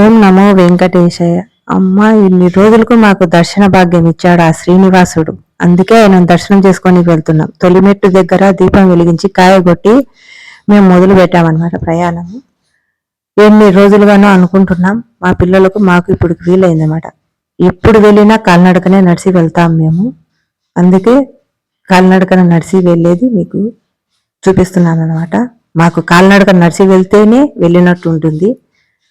ఓం నమో వెంకటేశయ్య. అమ్మ, ఇన్ని రోజులకు మాకు దర్శన భాగ్యం ఇచ్చాడు ఆ శ్రీనివాసుడు. అందుకే ఆయన దర్శనం చేసుకొని వెళ్తున్నాం. తొలిమెట్టు దగ్గర దీపం వెలిగించి కాయగొట్టి మేము మొదలు పెట్టామన్నమాట ప్రయాణము. ఎన్ని రోజులుగానో అనుకుంటున్నాం. మా పిల్లలకు మాకు ఇప్పుడు వీలైందన్నమాట. ఎప్పుడు వెళ్ళినా కాలినడకనే నడిచి వెళ్తాం మేము. అందుకే కాలినడకన నడిచి వెళ్ళేది మీకు చూపిస్తున్నాను అనమాట. మాకు కాలినడక నడిచి వెళ్తేనే వెళ్ళినట్టు ఉంటుంది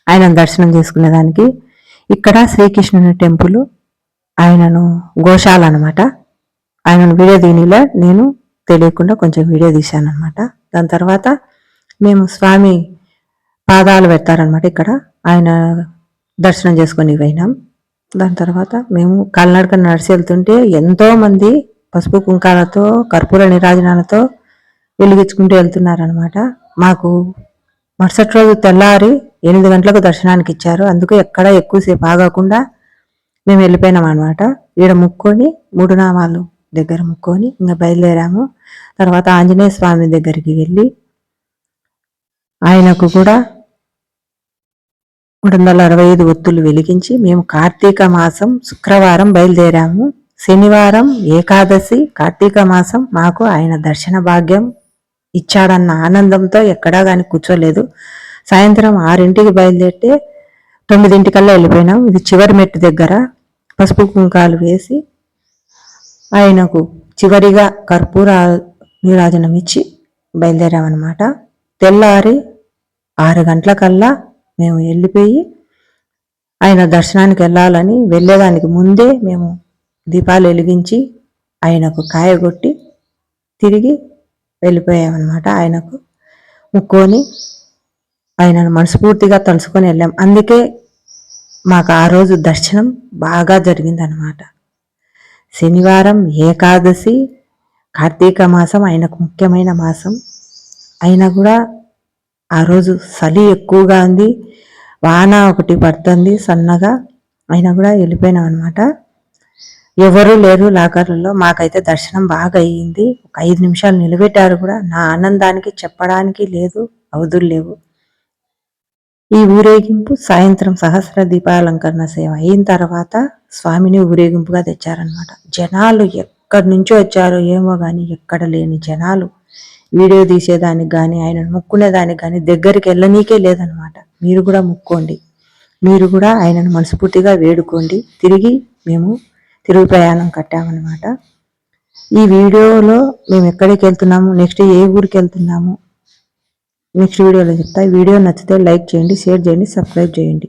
ఆయన దర్శనం చేసుకునేదానికి. ఇక్కడ శ్రీకృష్ణుని టెంపుల్, ఆయనను గోశాల అనమాట. ఆయనను వీడియో దీనిలో నేను తెలియకుండా కొంచెం వీడియో తీశాను అనమాట. దాని తర్వాత మేము స్వామి పాదాలు పెడతారనమాట ఇక్కడ, ఆయన దర్శనం చేసుకొని పోయినాం. దాని తర్వాత మేము కాలినడక నడిచి వెళ్తుంటే ఎంతో మంది పసుపు కుంకాలతో కర్పూర నిరాజనాలతో వెలిగించుకుంటూ వెళ్తున్నారనమాట. మాకు మరుసటి రోజు తెల్లారి 8 గంటలకు దర్శనానికి ఇచ్చారు. అందుకే ఎక్కడ ఎక్కువసేపు ఆగకుండా మేము వెళ్ళిపోయినాం అనమాట. ఈడ ముక్కొని 3 నామాలు దగ్గర ముక్కొని ఇంకా బయలుదేరాము. తర్వాత ఆంజనేయ స్వామి దగ్గరికి వెళ్ళి ఆయనకు కూడా 365 ఒత్తులు వెలిగించి మేము కార్తీక మాసం శుక్రవారం బయలుదేరాము. శనివారం ఏకాదశి, కార్తీక మాసం మాకు ఆయన దర్శన భాగ్యం ఇచ్చాడన్న ఆనందంతో ఎక్కడా కానీ కూర్చోలేదు. సాయంత్రం 6ంటికి బయలుదేరితే 9ంటికల్లా వెళ్ళిపోయినాం. ఇది చివరి మెట్టు దగ్గర పసుపు కుంకాలు వేసి ఆయనకు చివరిగా కర్పూర నీరాజనం ఇచ్చి బయలుదేరామన్నమాట. తెల్లారి 6 గంటలకల్లా మేము వెళ్ళిపోయి ఆయన దర్శనానికి వెళ్ళాలని వెళ్ళేదానికి ముందే మేము దీపాలు వెలిగించి ఆయనకు కాయగొట్టి తిరిగి వెళ్ళిపోయామన్నమాట. ఆయనకు ముక్కొని ఆయనను మనస్ఫూర్తిగా తలుసుకొని వెళ్ళాం. అందుకే మాకు ఆ రోజు దర్శనం బాగా జరిగిందనమాట. శనివారం ఏకాదశి, కార్తీక మాసం ఆయనకు ముఖ్యమైన మాసం. అయినా కూడా ఆ రోజు చలి ఎక్కువగా ఉంది, వాన ఒకటి పడుతుంది సన్నగా. అయినా కూడా వెళ్ళిపోయినాం అనమాట. ఎవరు లేరు లాకర్లలో. మాకైతే దర్శనం బాగా అయ్యింది. ఒక 5 నిమిషాలు నిలబెట్టారు కూడా. నా ఆనందానికి చెప్పడానికి లేదు, అవధులు లేవు. ఈ ఊరేగింపు సాయంత్రం సహస్ర దీపాలంకరణ సేవ అయిన తర్వాత స్వామిని ఊరేగింపుగా తెచ్చారనమాట. జనాలు ఎక్కడి నుంచో వచ్చారో ఏమో కానీ ఎక్కడ లేని జనాలు. వీడియో తీసేదానికి కానీ ఆయనను ముక్కునేదానికి కానీ దగ్గరికి వెళ్ళనీకే లేదనమాట. మీరు కూడా ముక్కోండి, మీరు కూడా ఆయనను మనస్ఫూర్తిగా వేడుకోండి. తిరిగి మేము తిరుగు ప్రయాణం కట్టామన్నమాట. ఈ వీడియోలో మేము ఎక్కడికి వెళ్తున్నాము, నెక్స్ట్ ఏ ఊరికి వెళ్తున్నాము నెక్స్ట్ వీడియోలో చెప్తా. ఈ వీడియో నచ్చితే లైక్ చేయండి, షేర్ చేయండి, సబ్స్క్రైబ్ చేయండి.